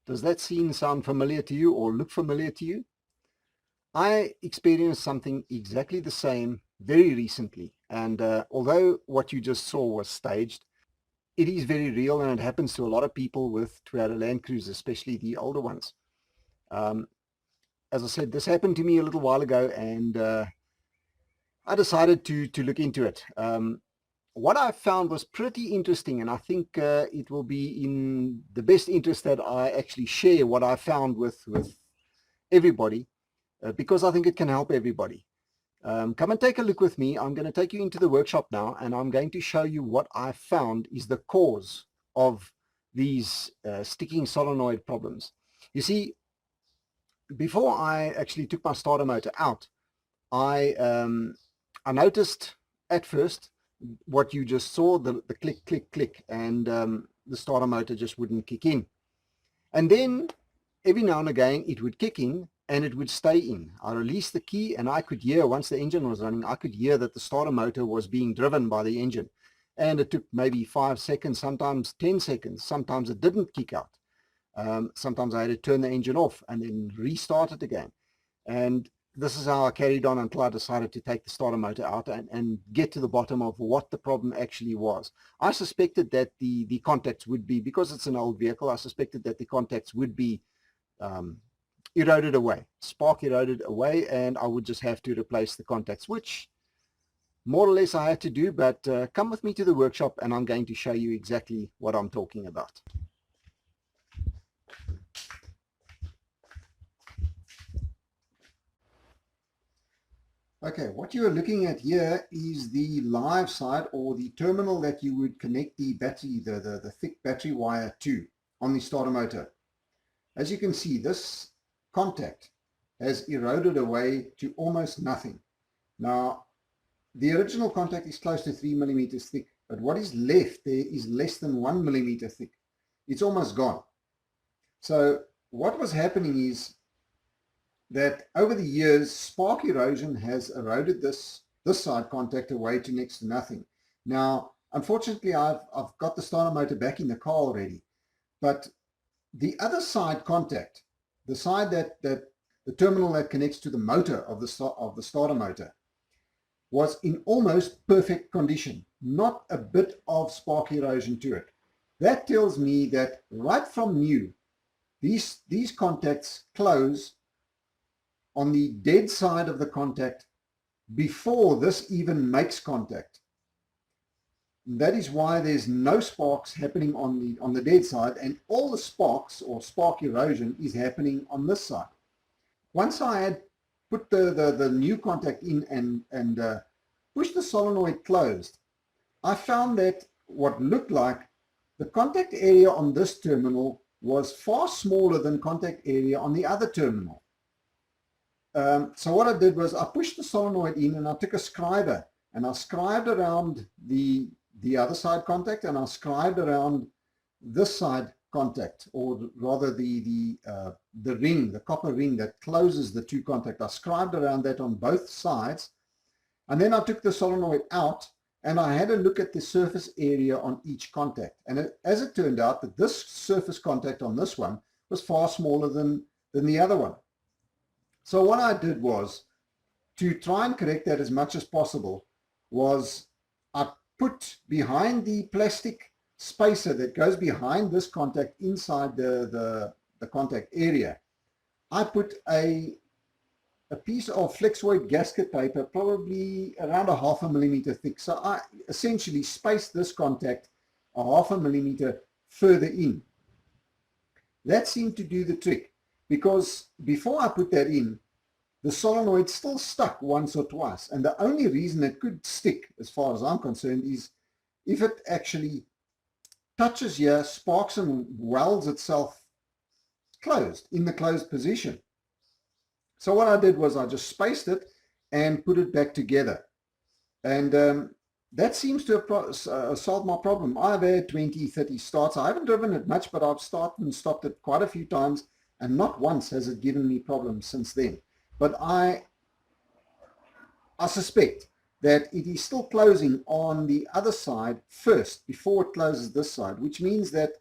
Does that scene sound familiar to you or look familiar to you? I experienced something exactly the same very recently, and although what you just saw was staged, it is very real and it happens to a lot of people with Toyota Landcruiser, especially the older ones. Um, as I said, this happened to me a little while ago, and I decided to look into it. What I found was pretty interesting, and I think it will be in the best interest that I actually share what I found with everybody, because I think it can help everybody. Come and take a look with me. I'm going to take you into the workshop now, and I'm going to show you what I found is the cause of these sticking solenoid problems. You see, before I actually took my starter motor out, I noticed at first what you just saw, the click, click, click, and the starter motor just wouldn't kick in. And then every now and again it would kick in and it would stay in. I released the key and I could hear, once the engine was running, I could hear that the starter motor was being driven by the engine. And it took maybe 5 seconds, sometimes 10 seconds. Sometimes it didn't kick out. Sometimes I had to turn the engine off and then restart it again. And this is how I carried on until I decided to take the starter motor out and get to the bottom of what the problem actually was. I suspected that the contacts would be, because it's an old vehicle, I suspected that the contacts would be eroded away, spark eroded away, and I would just have to replace the contacts, which more or less I had to do. But come with me to the workshop and I'm going to show you exactly what I'm talking about. Okay, what you are looking at here is the live side, or the terminal that you would connect the battery, the thick battery wire to on the starter motor. As you can see, this contact has eroded away to almost nothing. Now, the original contact is close to 3 millimeters thick, but what is left there is less than 1 millimeter thick. It's almost gone. So what was happening is that over the years, spark erosion has eroded this side contact away to next to nothing. Now, unfortunately, I've got the starter motor back in the car already, but the other side contact, the side that the terminal that connects to the motor of the starter motor, was in almost perfect condition, not a bit of spark erosion to it. That tells me that right from new, these contacts close on the dead side of the contact before this even makes contact. That is why there's no sparks happening on the dead side, and all the sparks or spark erosion is happening on this side. Once I had put the new contact in and pushed the solenoid closed, I found that what looked like the contact area on this terminal was far smaller than contact area on the other terminal. So what I did was I pushed the solenoid in and I took a scriber and I scribed around the other side contact, and I scribed around this side contact, or rather the ring, the copper ring that closes the two contacts. I scribed around that on both sides, and then I took the solenoid out and I had a look at the surface area on each contact. And as it turned out, that this surface contact on this one was far smaller than the other one. So what I did was, to try and correct that as much as possible, was I put behind the plastic spacer that goes behind this contact inside the contact area, I put a piece of flexoid gasket paper, probably around 1/2 millimeter thick. So I essentially spaced this contact 1/2 millimeter further in. That seemed to do the trick, because before I put that in, the solenoid still stuck once or twice, and the only reason it could stick, as far as I'm concerned, is if it actually touches here, sparks and welds itself closed, in the closed position. So what I did was I just spaced it and put it back together, and that seems to have solved my problem. I've had 20-30 starts. I haven't driven it much, but I've started and stopped it quite a few times, and not once has it given me problems since then. But I suspect that it is still closing on the other side first before it closes this side, which means that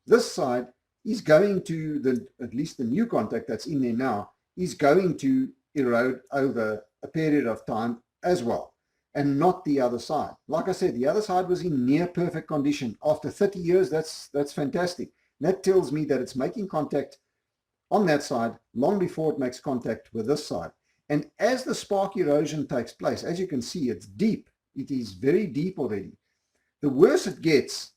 this side is going to, at least the new contact that's in there now, is going to erode over a period of time as well, and not the other side. Like I said, the other side was in near perfect condition. After 30 years, that's fantastic. That tells me that it's making contact on that side long before it makes contact with this side. And as the spark erosion takes place, as you can see, it's deep. It is very deep already. The worse it gets,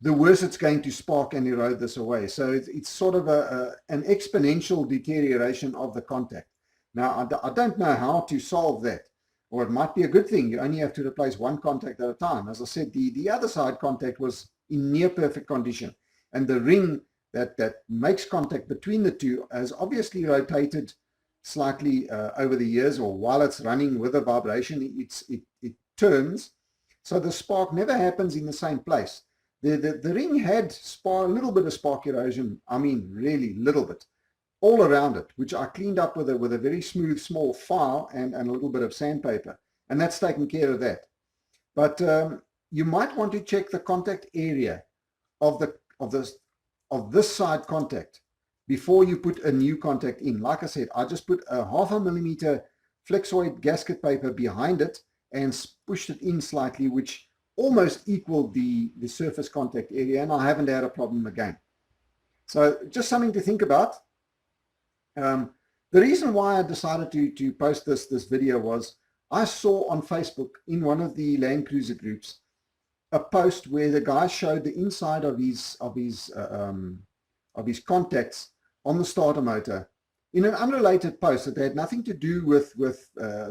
the worse it's going to spark and erode this away. So it's sort of an exponential deterioration of the contact. Now, I don't know how to solve that, or it might be a good thing. You only have to replace one contact at a time. As I said, the other side contact was in near perfect condition, and the ring that makes contact between the two has obviously rotated slightly over the years, or while it's running with a vibration, it turns. So the spark never happens in the same place. The ring had a little bit of spark erosion, I mean really little bit, all around it, which I cleaned up with a very smooth small file and a little bit of sandpaper, and that's taken care of that. But you might want to check the contact area of this side contact before you put a new contact in. Like I said, I just put a 0.5 millimeter flexoid gasket paper behind it and pushed it in slightly, which almost equaled the surface contact area, and I haven't had a problem again. So just something to think about. The reason why I decided to post this video was I saw on Facebook in one of the Landcruiser groups a post where the guy showed the inside of his contacts on the starter motor in an unrelated post that had nothing to do with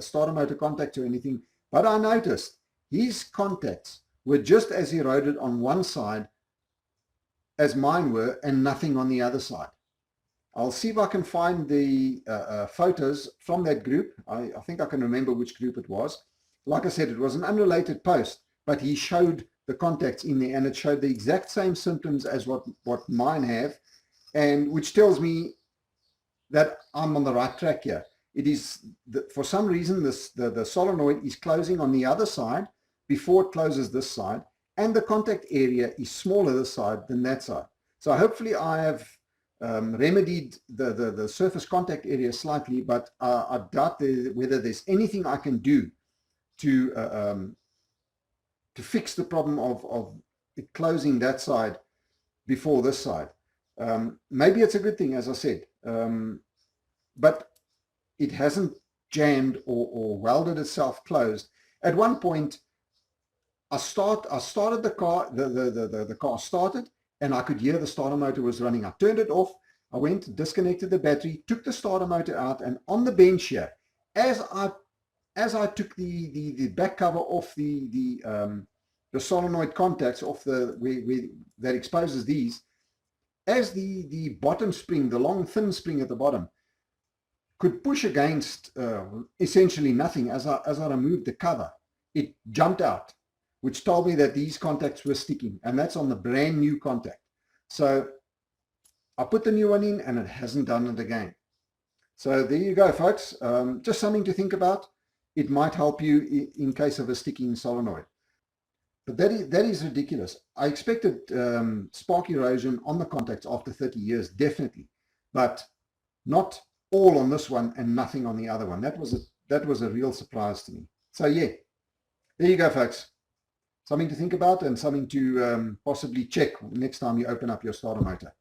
starter motor contacts or anything. But I noticed his contacts were just as eroded on one side as mine were, and nothing on the other side. I'll see if I can find the photos from that group. I think I can remember which group it was. Like I said, it was an unrelated post, but he showed the contacts in there, and it showed the exact same symptoms as what mine have, and which tells me that I'm on the right track here. It is, for some reason, the solenoid is closing on the other side before it closes this side, and the contact area is smaller this side than that side. So hopefully I have remedied the surface contact area slightly, but I doubt whether there's anything I can do to fix the problem of it closing that side before this side. Maybe it's a good thing, as I said, but it hasn't jammed or welded itself closed. At one point, I started the car, the car started, and I could hear the starter motor was running. I turned it off. I went, disconnected the battery, took the starter motor out, and on the bench here, as I took the back cover off the solenoid contacts off where that exposes these, as the bottom spring, the long thin spring at the bottom, could push against essentially nothing. As I removed the cover, it jumped out, which told me that these contacts were sticking, and that's on the brand new contact. So I put the new one in, and it hasn't done it again. So there you go, folks. Just something to think about. It might help you in case of a sticking solenoid. But that is ridiculous. I expected spark erosion on the contacts after 30 years, definitely, but not all on this one and nothing on the other one. That was a real surprise to me. So yeah, there you go, folks. Something to think about and something to possibly check next time you open up your starter motor.